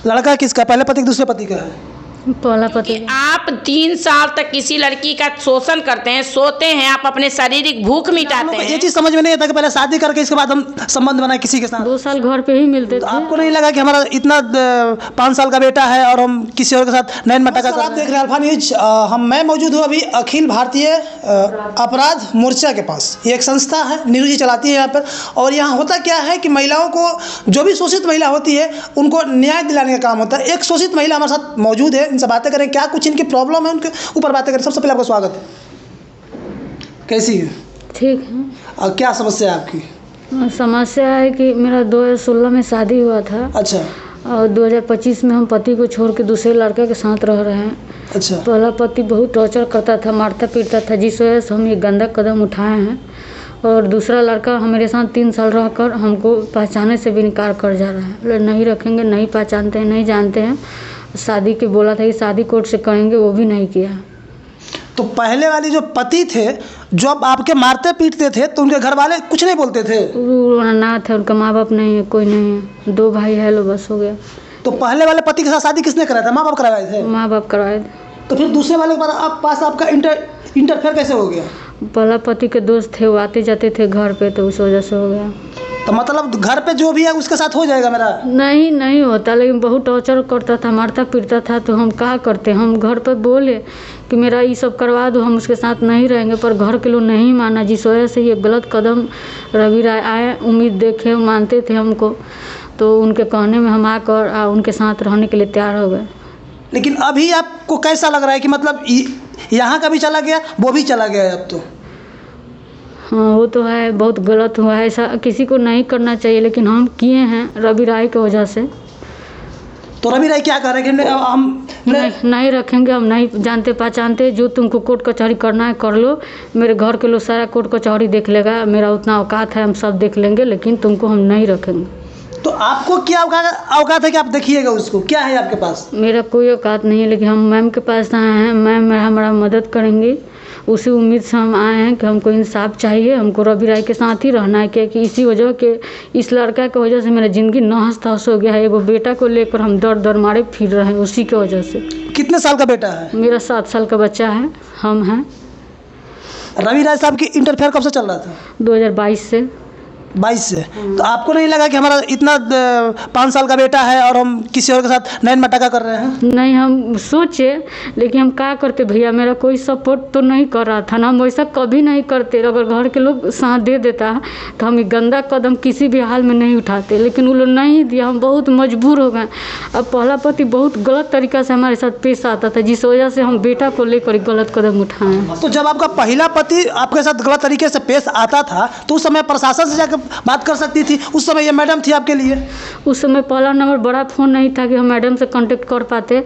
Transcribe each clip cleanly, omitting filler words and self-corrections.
लड़का किसका, पहले पति दूसरे पति का है? पहला पति। आप 3 साल तक किसी लड़की का शोषण करते हैं, सोते हैं, आप अपने शारीरिक भूख मिटाते ये हैं। चीज समझ में नहीं आता कि पहले शादी करके इसके बाद हम संबंध बनाए किसी के साथ। 2 साल घर पे ही मिलते तो थे। आपको नहीं लगा कि हमारा इतना 5 साल का बेटा है और हम किसी और के साथ नैन मटका कर रहे हैं? आप देख रहे हैं अल्फा न्यूज। मैं मौजूद हूँ अभी अखिल भारतीय अपराध मोर्चा के पास। ये एक संस्था है, नीरू जी चलाती है यहाँ पर। और यहाँ होता क्या है कि महिलाओं को, जो भी शोषित महिला होती है उनको न्याय दिलाने का काम होता है। एक शोषित महिला हमारे साथ मौजूद है, इनसे बातें करें, क्या कुछ इनकी प्रॉब्लम है उनके ऊपर बातें करें। सबसे पहले आपका स्वागत है। कैसी है? ठीक है। और क्या समस्या है आपकी? समस्या है कि मेरा 2016 में शादी हुआ था। अच्छा। और 2025 में हम पति को छोड़ के दूसरे लड़के के साथ रह रहे हैं। अच्छा। पहला पति बहुत टॉर्चर करता था, मारता पीटता था, जिस वजह से हम ये गंदा कदम उठाए हैं। और दूसरा लड़का हमारे साथ 3 साल रहकर हमको पहचाने से भी इनकार कर जा रहा है। नहीं रखेंगे, नहीं पहचानते हैं, नहीं जानते हैं। शादी के बोला था कि शादी कोर्ट से करेंगे, वो भी नहीं किया। तो पहले वाले जो पति थे, जो अब आपके मारते पीटते थे, तो उनके घर वाले कुछ नहीं बोलते थे? वो अनाथ है, उनका माँ बाप नहीं है, कोई नहीं है, 2 भाई है, लो बस हो गया। तो पहले वाले पति के साथ शादी किसने कराया था? माँ बाप करवाए थे? माँ बाप करवाए थे। तो फिर दूसरे वाले के पास आपका इंटरफेयर कैसे हो गया? पहला पति के दोस्त थे, वो आते जाते थे घर पे, तो उस वजह से हो गया। तो मतलब घर पे जो भी है उसके साथ हो जाएगा मेरा? नहीं होता, लेकिन बहुत टॉर्चर करता था, मारता पीटता था। तो हम क्या करते, हम घर पर बोले कि मेरा ये सब करवा दो, हम उसके साथ नहीं रहेंगे, पर घर के लोग नहीं माना, जिस वजह से ये गलत कदम रवि राय आए। उम्मीद देखे, मानते थे हमको, तो उनके कहने में हम आकर उनके साथ रहने के लिए तैयार हो गए। लेकिन अभी आपको कैसा लग रहा है कि मतलब यहाँ का भी चला गया, वो भी चला गया है अब तो? हाँ, वो तो है, बहुत गलत हुआ है, ऐसा किसी को नहीं करना चाहिए, लेकिन हम किए हैं रवि राय की वजह से। तो रवि राय क्या कह रहे हैं कि हम नहीं रखेंगे, हम नहीं जानते पहचानते, जो तुमको कोर्ट कचहरी करना है कर लो, मेरे घर के लोग सारा कोर्ट कचहरी देख लेगा, मेरा उतना औकात है, हम सब देख लेंगे, लेकिन तुमको हम नहीं रखेंगे। तो आपको क्या औकात है कि आप देखिएगा उसको? क्या है आपके पास? मेरा कोई औकात नहीं है, लेकिन हम मैम के पास आए हैं, मैम हमारा मदद करेंगी, उसी उम्मीद से हम आए हैं कि हमको इंसाफ चाहिए, हमको रवि राय के साथ ही रहना है, क्योंकि इसी वजह के, इस लड़का की वजह से मेरा ज़िंदगी नहस तहस हो गया है। एगो बेटा को लेकर हम दर मारे फिर रहे हैं, उसी की वजह से। कितने साल का बेटा है? मेरा 7 साल का बच्चा है, हम हैं। रवि राय साहब की इंटरफेयर कब से चल रहा था? 2022 से। 22 से। तो आपको नहीं लगा कि हमारा इतना 5 साल का बेटा है और हम किसी और के साथ नैन मटका कर रहे हैं? नहीं, हम सोचे, लेकिन हम क्या करते भैया, मेरा कोई सपोर्ट तो नहीं कर रहा था ना, हम वैसा कभी नहीं करते। अगर घर के लोग साथ दे देता तो हम ये गंदा कदम किसी भी हाल में नहीं उठाते, लेकिन वो लोग नहीं दिया, हम बहुत मजबूर हो गए। अब पहला पति बहुत गलत तरीक़ा से हमारे साथ पेश आता था, जिस वजह से हम बेटा को लेकर गलत कदम उठाए। तो जब आपका पहला पति आपके साथ गलत तरीके से पेश आता था, तो उस समय प्रशासन से जाकर बात कर सकती थी? उस समय ये मैडम थी आपके लिए? उस समय पहला नंबर बड़ा फ़ोन नहीं था कि हम मैडम से कांटेक्ट कर पाते।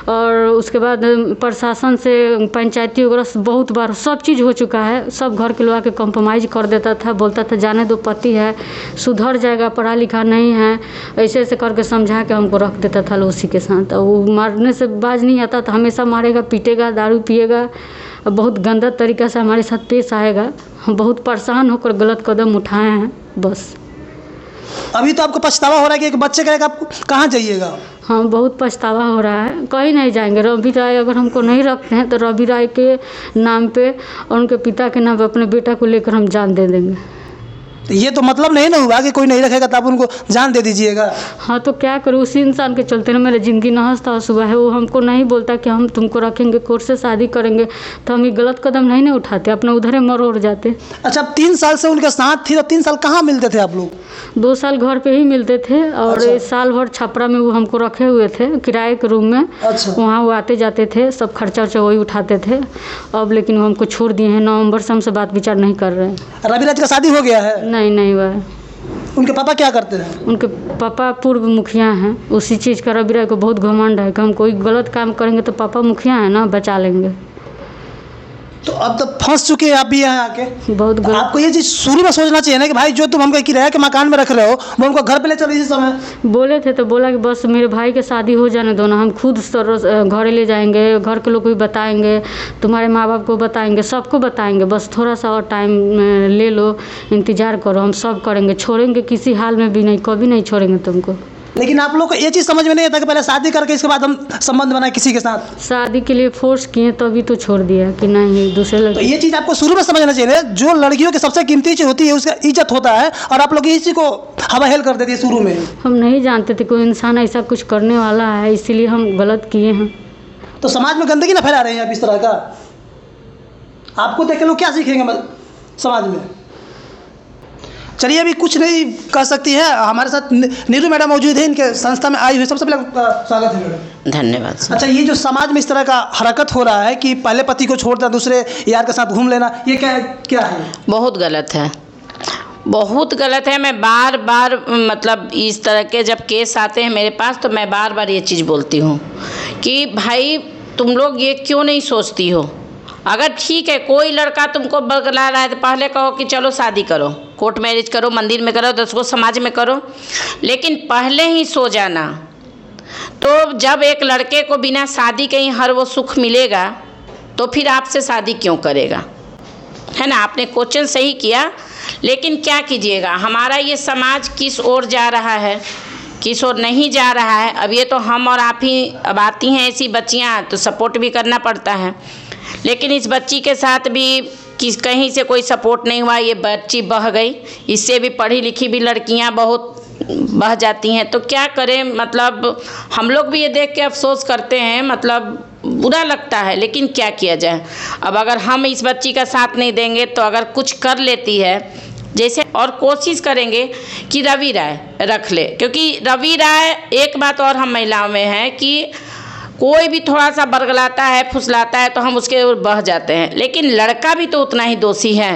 और उसके बाद प्रशासन से, पंचायती वगैरह से बहुत बार सब चीज़ हो चुका है। सब घर के लोग आके कॉम्प्रोमाइज़ कर देता था, बोलता था जाने दो, पति है, सुधर जाएगा, पढ़ा लिखा नहीं है, ऐसे करके समझा के हमको रख देता था उसी के साथ। और वो मारने से बाज नहीं आता था, हमेशा मारेगा, पीटेगा, दारू पिएगा, बहुत गंदा तरीक़ा से हमारे साथ पेश आएगा। हम बहुत परेशान होकर गलत कदम उठाए हैं बस। अभी तो आपको पछतावा हो रहा है कि एक बच्चे का आप कहाँ जाइएगा? हाँ, बहुत पछतावा हो रहा है, कहीं नहीं जाएंगे। रवि राय अगर हमको नहीं रखते हैं तो रवि राय के नाम पे और उनके पिता के नाम पे अपने बेटा को लेकर हम जान दे देंगे। तो ये तो मतलब नहीं ना हुआ कि कोई नहीं रखेगा तो आप उनको जान दे दीजिएगा? हाँ, तो क्या करूँ, उसी इंसान के चलते ना मेरा ज़िंदगी नहस तहस हुआ है। वो हमको नहीं बोलता कि हम तुमको रखेंगे, कोर्ट से शादी करेंगे, तो हम ये गलत कदम नहीं उठाते, अपना उधर मरोड़ जाते। अच्छा, अब 3 साल से उनके साथ थी, तो 3 साल कहाँ मिलते थे आप लोग? 2 साल घर पे ही मिलते थे, और अच्छा। साल भर छपरा में वो हमको रखे हुए थे किराए के रूम में। अच्छा। वहाँ वो आते जाते थे, सब खर्चा वर्चा वही उठाते थे। अब लेकिन वो हमको छोड़ दिए हैं, नवंबर से हमसे बात विचार नहीं कर रहे हैं। रवि राज का शादी हो गया है? नहीं हुआ है। उनके पापा क्या करते हैं? उनके पापा पूर्व मुखिया हैं। उसी चीज़ का रवि राय को बहुत घमंड है कि हम कोई गलत काम करेंगे तो पापा मुखिया हैं ना, बचा लेंगे। तो अब तो फंस चुके हैं आप भी यहाँ आके। बहुत गलत। आपको ये चीज़ शुरू में सोचना चाहिए ना कि भाई जो तुम हमको किराए के मकान में रख रहे हो, वो उनको घर पे ले चलो इसी समय। बोले थे तो बोला कि बस मेरे भाई के शादी हो जाने दो ना, हम खुद घर ले जाएंगे, घर के लोग को भी बताएंगे, तुम्हारे माँ बाप को बताएंगे, सबको बताएंगे, बस थोड़ा सा और टाइम ले लो, इंतज़ार करो, हम सब करेंगे, छोड़ेंगे किसी हाल में भी नहीं, कभी नहीं छोड़ेंगे तुमको। लेकिन आप लोग को ये चीज़ समझ में नहीं आता कि पहले शादी करके इसके बाद हम संबंध बनाए किसी के साथ। शादी के लिए फोर्स किए तभी तो छोड़ दिया कि नहीं दूसरे तो लड़के। ये चीज़ आपको शुरू में समझना चाहिए, जो लड़कियों की सबसे कीमती चीज़ होती है उसका इज्जत होता है, और आप लोग इसी को हवाहेल कर देती है शुरू में। हम नहीं जानते थे कोई इंसान ऐसा कुछ करने वाला है, इसीलिए हम गलत किए हैं। तो समाज में गंदगी ना फैला रहे हैं आप इस तरह का। आपको देख के लोग क्या सीखेंगे समाज में। चलिए अभी कुछ नहीं कह सकती है, हमारे साथ नीरू मैडम मौजूद है, इनके संस्था में आई हुई। सबसे पहले स्वागत है मैडम। धन्यवाद। अच्छा, ये जो समाज में इस तरह का हरकत हो रहा है कि पहले पति को छोड़ना दूसरे यार के साथ घूम लेना, ये क्या है? बहुत गलत है, बहुत गलत है। मैं बार बार मतलब इस तरह के जब केस आते हैं मेरे पास तो मैं बार बार ये चीज़ बोलती हूँ कि भाई तुम लोग ये क्यों नहीं सोचती हो। अगर ठीक है कोई लड़का तुमको बगला रहा है तो पहले कहो कि चलो शादी करो, कोर्ट मैरिज करो, मंदिर में करो, 10 को समाज में करो, लेकिन पहले ही सो जाना। तो जब एक लड़के को बिना शादी के ही हर वो सुख मिलेगा तो फिर आपसे शादी क्यों करेगा, है ना। आपने क्वेश्चन सही किया, लेकिन क्या कीजिएगा, हमारा ये समाज किस ओर जा रहा है, किस ओर नहीं जा रहा है। अब ये तो हम और आप ही, अब आती हैं ऐसी बच्चियाँ तो सपोर्ट भी करना पड़ता है, लेकिन इस बच्ची के साथ भी कहीं से कोई सपोर्ट नहीं हुआ, ये बच्ची बह गई। इससे भी पढ़ी लिखी भी लड़कियां बहुत बह जाती हैं। तो क्या करें, मतलब हम लोग भी ये देख के अफसोस करते हैं, मतलब बुरा लगता है, लेकिन क्या किया जाए। अब अगर हम इस बच्ची का साथ नहीं देंगे तो अगर कुछ कर लेती है जैसे, और कोशिश करेंगे कि रवि राय रख ले, क्योंकि रवि राय एक बात और हम महिलाओं में है कि कोई भी थोड़ा सा बरगलाता है, फुसलाता है तो हम उसके ऊपर बह जाते हैं, लेकिन लड़का भी तो उतना ही दोषी है,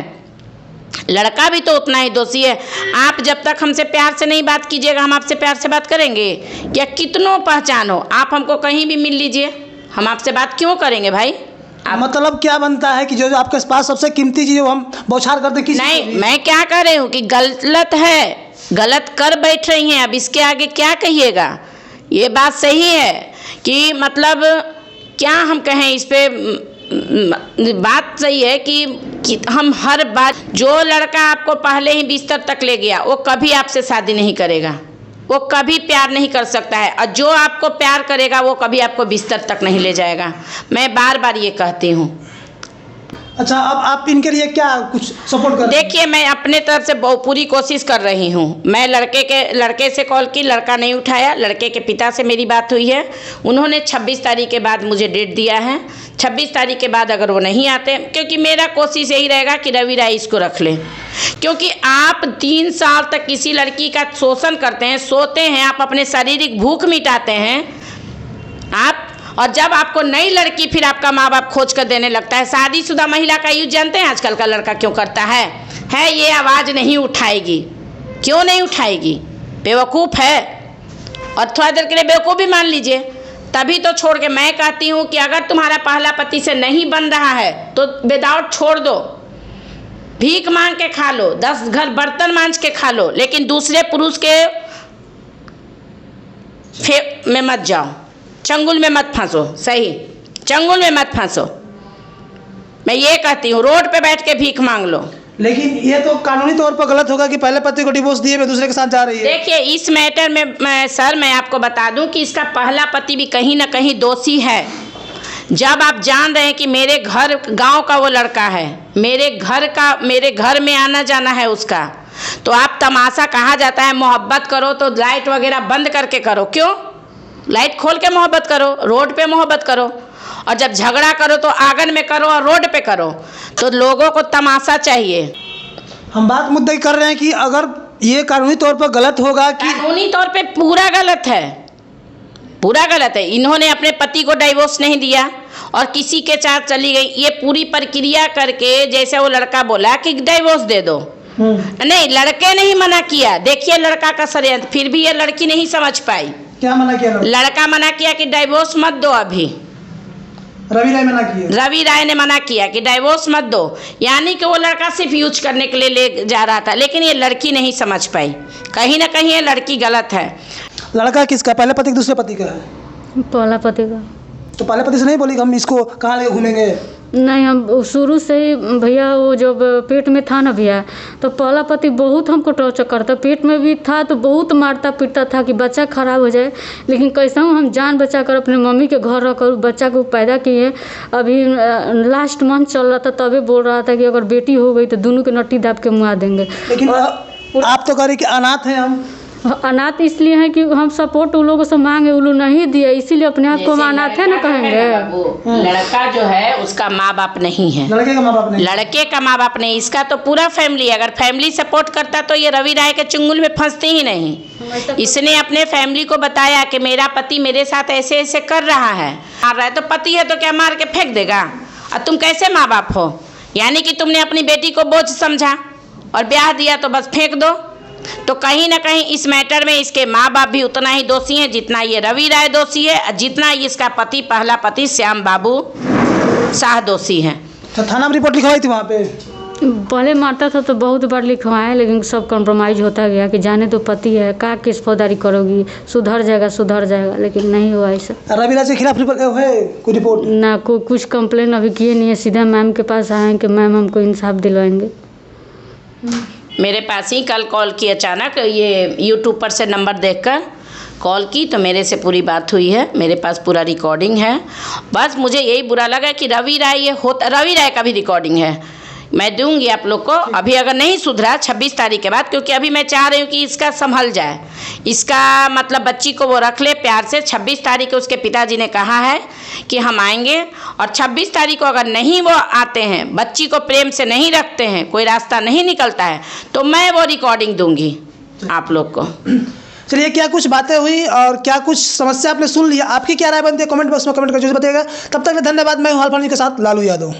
लड़का भी तो उतना ही दोषी है। आप जब तक हमसे प्यार से नहीं बात कीजिएगा हम आपसे प्यार से बात करेंगे क्या? कितनों पहचान हो, आप हमको कहीं भी मिल लीजिए, हम आपसे बात क्यों करेंगे भाई? मतलब क्या बनता है कि जो आपके पास सबसे कीमती चीज़ हम बौछार करते किसी नहीं, मैं क्या कह रही हूँ कि गलत है, गलत कर बैठ रही हैं। अब इसके आगे क्या कहिएगा। ये बात सही है कि मतलब क्या हम कहें इस पे, बात सही है कि हम हर बात, जो लड़का आपको पहले ही बिस्तर तक ले गया वो कभी आपसे शादी नहीं करेगा, वो कभी प्यार नहीं कर सकता है, और जो आपको प्यार करेगा वो कभी आपको बिस्तर तक नहीं ले जाएगा। मैं बार बार ये कहती हूँ। अच्छा, अब आप इनके लिए क्या कुछ सपोर्ट कर? देखिए, मैं अपने तरफ से पूरी कोशिश कर रही हूँ। मैं लड़के से कॉल की, लड़का नहीं उठाया। लड़के के पिता से मेरी बात हुई है, उन्होंने 26 तारीख के बाद मुझे डेट दिया है। 26 तारीख के बाद अगर वो नहीं आते, क्योंकि मेरा कोशिश यही रहेगा कि रवि राय इसको रख ले, क्योंकि आप 3 साल तक किसी लड़की का शोषण करते हैं, सोते हैं, आप अपने शारीरिक भूख मिटाते हैं आप, और जब आपको नई लड़की फिर आपका माँ बाप खोज कर देने लगता है। शादीशुदा महिला का यूज जानते हैं आजकल का लड़का क्यों करता है ये आवाज़ नहीं उठाएगी। क्यों नहीं उठाएगी? बेवकूफ़ है, और थोड़ा देर के लिए बेवकूफ़ भी मान लीजिए, तभी तो छोड़ के। मैं कहती हूँ कि अगर तुम्हारा पहला पति से नहीं बन रहा है तो विदाउट छोड़ दो, भीख मांग के खा लो, 10 घर बर्तन मांज के खा लो, लेकिन दूसरे पुरुष के में मत जाओ, चंगुल में मत फंसो। सही, चंगुल में मत फंसो। मैं ये कहती हूँ, रोड पे बैठ के भीख मांग लो। लेकिन ये तो कानूनी तौर पर गलत होगा कि पहले पति को डिवोर्स दिए मैं दूसरे के साथ जा रही है। देखिए, इस मैटर में सर मैं आपको बता दूं कि इसका पहला पति भी कहीं ना कहीं दोषी है। जब आप जान रहे हैं कि मेरे घर गांव का वो लड़का है, मेरे घर में आना जाना है उसका, तो आप तमाशा कहा जाता है मोहब्बत करो तो लाइट वगैरह बंद करके करो। क्यों? लाइट खोल के मोहब्बत करो, रोड पे मोहब्बत करो, और जब झगड़ा करो तो आंगन में करो और रोड पे करो। तो लोगों को तमाशा चाहिए। हम बात मुद्दे की कर रहे हैं कि अगर ये कानूनी तौर पर गलत होगा कि कानूनी तौर पे पूरा गलत है, पूरा गलत है। इन्होंने अपने पति को डाइवोर्स नहीं दिया और किसी के साथ चली गई, ये पूरी प्रक्रिया करके, जैसे वो लड़का बोला कि डाइवोर्स दे दो, नहीं, लड़के नहीं मना किया। देखिए लड़का का षड्यंत्र, फिर भी ये लड़की नहीं समझ पाई। क्या मना किया? लड़का मना किया कि डाइवोर्स मत दो। अभी रवि राय मना किया, रवि राय ने मना किया कि डाइवोर्स मत दो, यानी कि वो लड़का सिर्फ यूज करने के लिए ले जा रहा था, लेकिन ये लड़की नहीं समझ पाई। कहीं ना कहीं ये लड़की गलत है। लड़का किसका? पहले पति दूसरे पति का है? पहला पति का। तो पहले पति से नहीं बोली कि हम इसको कहाँ लेके घूमेंगे? नहीं, हम शुरू से ही भैया वो जब पेट में था ना भैया, तो पहला पति बहुत हमको टॉर्चर करता, पेट में भी था तो बहुत मारता पीटता था कि बच्चा खराब हो जाए। लेकिन कैसा हूँ हम जान बचा कर अपने मम्मी के घर रखकर बच्चा को पैदा किए। अभी लास्ट मंथ चल रहा था, तभी बोल रहा था कि अगर बेटी हो गई तो दोनों के नट्टी दाब के मुआ देंगे। लेकिन आप तो कह रही कि अनाथ हैं हम। अनाथ इसलिए है कि हम सपोर्ट उन लोगों से मांगे, उन लोग नहीं दिए, इसीलिए अपने आप को हम अनाथ है ना कहेंगे। लड़का जो है उसका माँ बाप नहीं है, लड़के का माँ बाप नहीं, लड़के का माँ बाप नहीं, इसका तो पूरा फैमिली। अगर फैमिली सपोर्ट करता तो ये रवि राय के चुंगल में फंसते ही नहीं। इसने अपने फैमिली को बताया कि मेरा पति मेरे साथ ऐसे ऐसे कर रहा है, मार रहा है, तो पति है तो क्या मार के फेंक देगा? और तुम कैसे माँ बाप हो? यानी कि तुमने अपनी बेटी को बोझ समझा और ब्याह दिया तो बस फेंक दो। तो कहीं ना कहीं इस मैटर में इसके माँ बाप भी उतना ही दोषी हैं जितना ये रवि राय दोषी है, जितना इसका पति पहला पति श्याम बाबू शाह दोषी है। तो थाना में रिपोर्ट लिखवाई थी वहाँ पे? पहले मारता था तो बहुत बार लिखवाए, लेकिन सब कॉम्प्रोमाइज़ होता गया कि जाने तो पति है, का केस फौजदारी करोगी, सुधर जाएगा, लेकिन नहीं हुआ ऐसा। रवि राय के खिलाफ है कोई रिपोर्ट? ना कुछ कंप्लेन अभी किए नहीं है, सीधा मैम के पास आए हैं कि मैम हमको इंसाफ दिलवाएंगे। मेरे पास ही कल कॉल की, अचानक ये यूट्यूब पर से नंबर देखकर कॉल की, तो मेरे से पूरी बात हुई है, मेरे पास पूरा रिकॉर्डिंग है। बस मुझे यही बुरा लगा कि रवि राय रवि राय का भी रिकॉर्डिंग है, मैं दूंगी आप लोग को। अभी अगर नहीं सुधरा 26 तारीख के बाद, क्योंकि अभी मैं चाह रही हूँ कि इसका संभल जाए, इसका मतलब बच्ची को वो रख ले प्यार से। 26 तारीख को उसके पिताजी ने कहा है कि हम आएंगे, और 26 तारीख को अगर नहीं वो आते हैं, बच्ची को प्रेम से नहीं रखते हैं, कोई रास्ता नहीं निकलता है, तो मैं वो रिकॉर्डिंग दूंगी आप लोग को। चलिए, क्या कुछ बातें हुई और क्या कुछ समस्या आपने सुन लिया, आपकी क्या राय बनती है कमेंट बॉक्स में कमेंट कर जरूर बताइएगा। तब तक धन्यवाद। मैं हूं हाल के साथ लालू यादव।